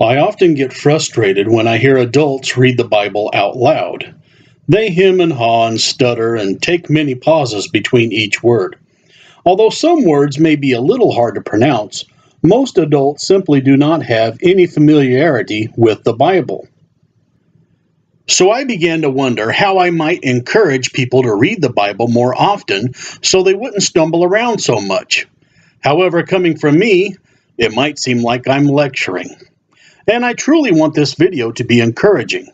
I often get frustrated when I hear adults read the Bible out loud. They hem and haw and stutter and take many pauses between each word. Although some words may be a little hard to pronounce, most adults simply do not have any familiarity with the Bible. So I began to wonder how I might encourage people to read the Bible more often so they wouldn't stumble around so much. However, coming from me, it might seem like I'm lecturing. And I truly want this video to be encouraging.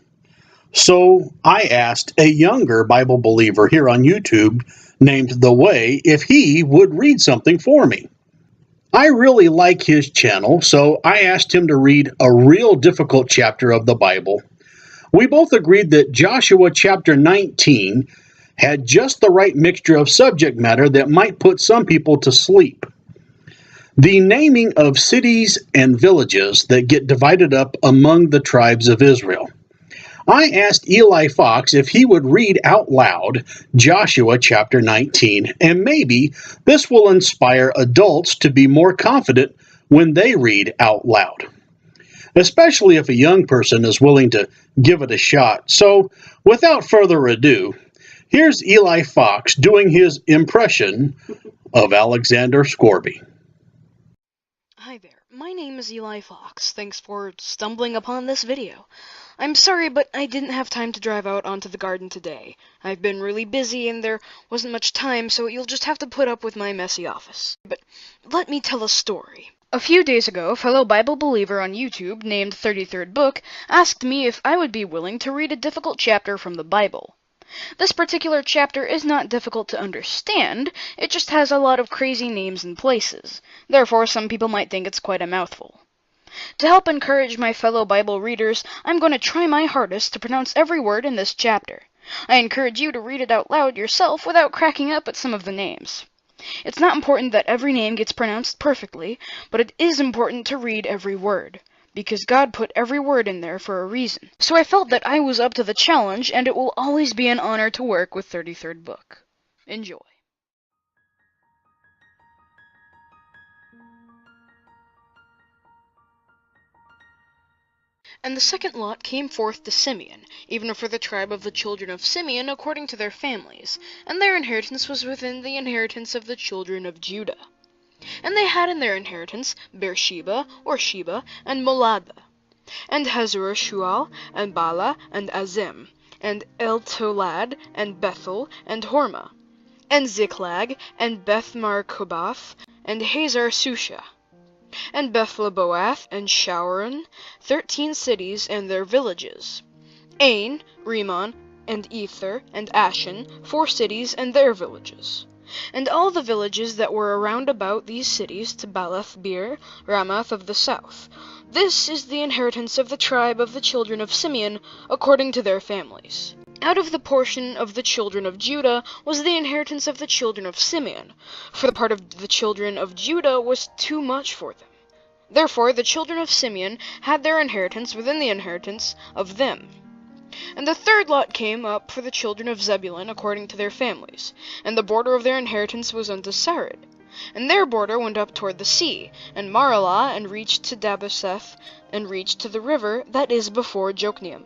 So I asked a younger Bible believer here on YouTube named The Way if he would read something for me. I really like his channel, so I asked him to read a real difficult chapter of the Bible. We both agreed that Joshua chapter 19 had just the right mixture of subject matter that might put some people to sleep. The naming of cities and villages that get divided up among the tribes of Israel. I asked Eli Fox if he would read out loud Joshua chapter 19, and maybe this will inspire adults to be more confident when they read out loud, especially if a young person is willing to give it a shot. So, without further ado, here's Eli Fox doing his impression of Alexander Scorby. Hi there, my name is Eli Fox. Thanks for stumbling upon this video. I'm sorry, but I didn't have time to drive out onto the garden today. I've been really busy and there wasn't much time, so you'll just have to put up with my messy office. But let me tell a story. A few days ago, a fellow Bible believer on YouTube named 33rd Book asked me if I would be willing to read a difficult chapter from the Bible. This particular chapter is not difficult to understand, it just has a lot of crazy names and places. Therefore, some people might think it's quite a mouthful. To help encourage my fellow Bible readers, I'm going to try my hardest to pronounce every word in this chapter. I encourage you to read it out loud yourself without cracking up at some of the names. It's not important that every name gets pronounced perfectly, but it is important to read every word, because God put every word in there for a reason. So I felt that I was up to the challenge, and it will always be an honor to work with 33rd Book. Enjoy. And the second lot came forth to Simeon, even for the tribe of the children of Simeon according to their families, and their inheritance was within the inheritance of the children of Judah. And they had in their inheritance Beersheba, or Sheba, and Moladah, and Hazar-Shual, and Bala, and Azim, and El-Tolad, and Bethel, and Hormah, and Ziklag, and Beth-Markobath, and Hazar-Susha, and Beth-Lebaoth, and Shauran, 13 cities and their villages. Ain, Rimmon, and Ether, and Ashan, 4 cities and their villages. And all the villages that were around about these cities to Baalath-beer, Ramath of the south. This is the inheritance of the tribe of the children of Simeon, according to their families. Out of the portion of the children of Judah was the inheritance of the children of Simeon, for the part of the children of Judah was too much for them. Therefore the children of Simeon had their inheritance within the inheritance of them. And the third lot came up for the children of Zebulun according to their families, and the border of their inheritance was unto Sarid. And their border went up toward the sea, and Maralah, and reached to Dabbeseth, and reached to the river that is before Jokneam,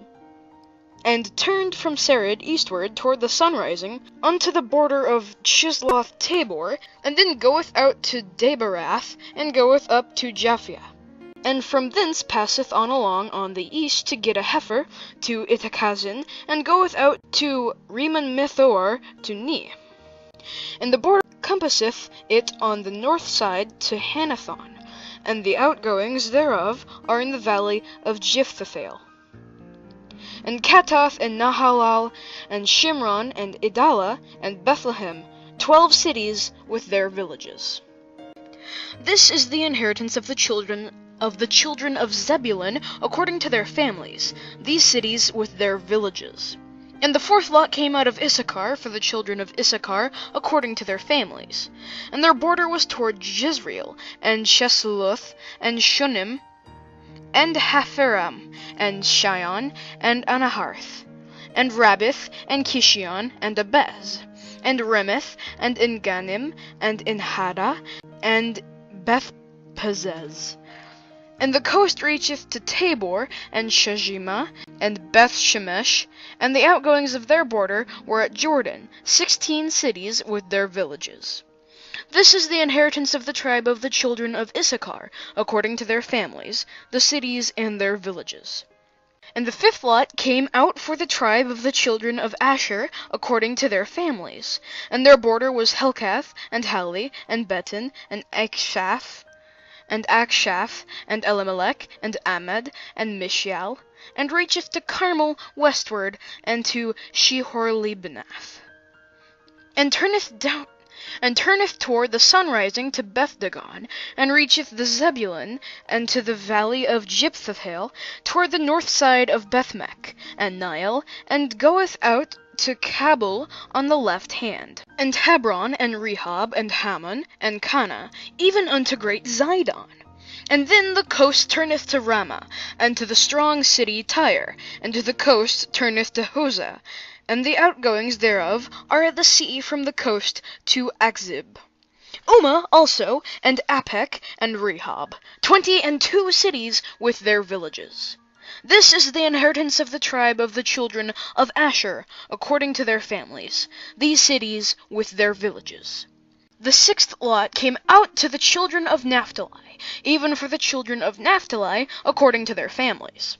and turned from Sarid eastward toward the sunrising, unto the border of Chisloth-Tabor, and then goeth out to Daberath, and goeth up to Japhia. And from thence passeth on along on the east to Gittahefer, to Itakazin, and goeth out to Rimmon-Mithor, to Ne. And the border compasseth it on the north side to Hanathon, and the outgoings thereof are in the valley of Jephthahel. And Katath, and Nahalal, and Shimron, and Idalah, and Bethlehem, 12 cities with their villages. This is the inheritance of the children of Zebulun according to their families, these cities with their villages. And the fourth lot came out of Issachar for the children of Issachar according to their families. And their border was toward Jezreel, and Shesuloth, and Shunim, and Haphiram, and Shion, and Anaharth, and Rabbith, and Kishion, and Abez, and Remeth, and Enganim, and Enhada, and Bethpazez, And the coast reacheth to Tabor, and Shajima, and Beth-shemesh, and the outgoings of their border were at Jordan, 16 cities with their villages. This is the inheritance of the tribe of the children of Issachar, according to their families, the cities and their villages. And the fifth lot came out for the tribe of the children of Asher, according to their families. And their border was Helkath, and Hali, and Beton, and Akshaph, and Elimelech, and Amad, and Mishael, and reacheth to Carmel westward, and to Shihor-libnath, and turneth toward the sunrising to Beth-dagon, and reacheth the Zebulun, and to the valley of Jephthahel, toward the north side of Bethmech, and Nile, and goeth out to Cabul on the left hand, and Hebron, and Rehob, and Hammon, and Cana, even unto great Zidon. And then the coast turneth to Ramah, and to the strong city Tyre, and to the coast turneth to Hosah, and the outgoings thereof are at the sea from the coast to Achzib. Umah also, and Apec, and Rehob, 22 cities with their villages. This is the inheritance of the tribe of the children of Asher, according to their families, these cities with their villages. The sixth lot came out to the children of Naphtali, even for the children of Naphtali, according to their families.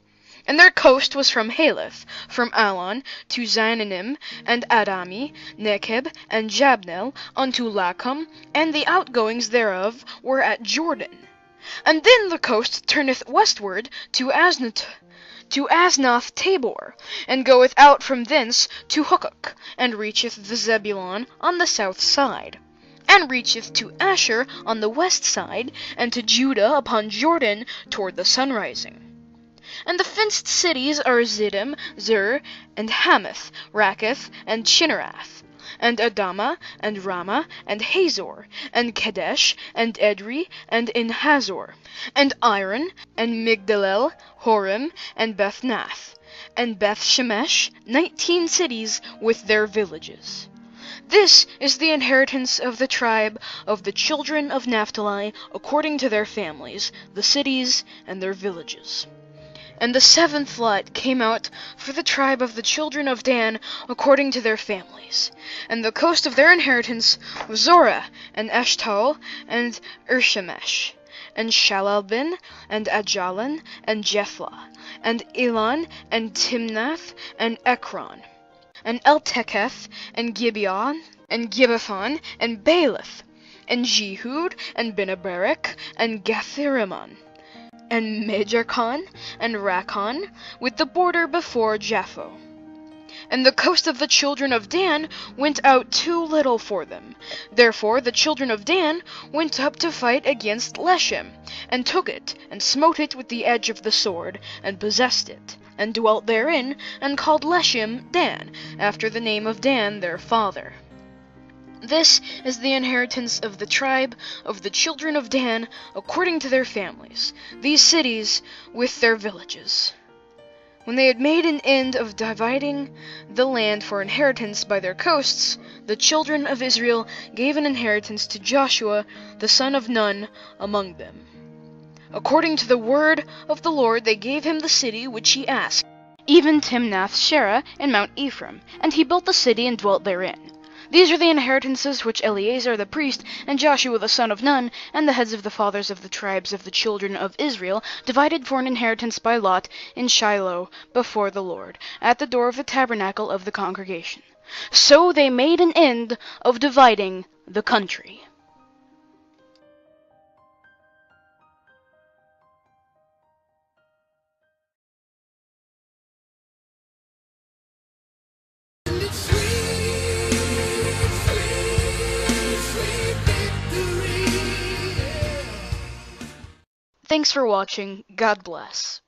And their coast was from Haleth, from Alon, to Zananim, and Adami, Nekeb, and Jabnel, unto Lachum, and the outgoings thereof were at Jordan. And then the coast turneth westward to Asnath Tabor, and goeth out from thence to Hukkok, and reacheth the Zebulun on the south side, and reacheth to Asher on the west side, and to Judah upon Jordan toward the sunrising. And the fenced cities are Ziddim, Zur, and Hamath, Raketh, and Chinerath, and Adama, and Ramah, and Hazor, and Kadesh, and Edrei, and Enhazor, and Iron, and Migdalel, Horem, and Bethnath, and Beth-shemesh, 19 cities with their villages. This is the inheritance of the tribe of the children of Naphtali, according to their families, the cities and their villages. And the seventh lot came out for the tribe of the children of Dan, according to their families. And the coast of their inheritance was Zorah, and Eshtaol, and Irshemesh, and Shalalbin, and Ajalon, and Jephlah, and Elon, and Timnath, and Ekron, and Elteketh, and Gibeon, and Gibbethon, and Baalath, and Jehud, and Benaberek, and Gathirimmon, and Mejarkon, and Rakon, with the border before Japho. And the coast of the children of Dan went out too little for them. Therefore the children of Dan went up to fight against Leshem, and took it, and smote it with the edge of the sword, and possessed it, and dwelt therein, and called Leshem Dan, after the name of Dan their father. This is the inheritance of the tribe of the children of Dan, according to their families, these cities with their villages. When they had made an end of dividing the land for inheritance by their coasts, the children of Israel gave an inheritance to Joshua, the son of Nun, among them. According to the word of the Lord they gave him the city which he asked, even Timnath-Sherah in Mount Ephraim, and he built the city and dwelt therein. These are the inheritances which Eleazar the priest, and Joshua the son of Nun, and the heads of the fathers of the tribes of the children of Israel, divided for an inheritance by lot in Shiloh before the Lord, at the door of the tabernacle of the congregation. So they made an end of dividing the country. Thanks for watching. God bless.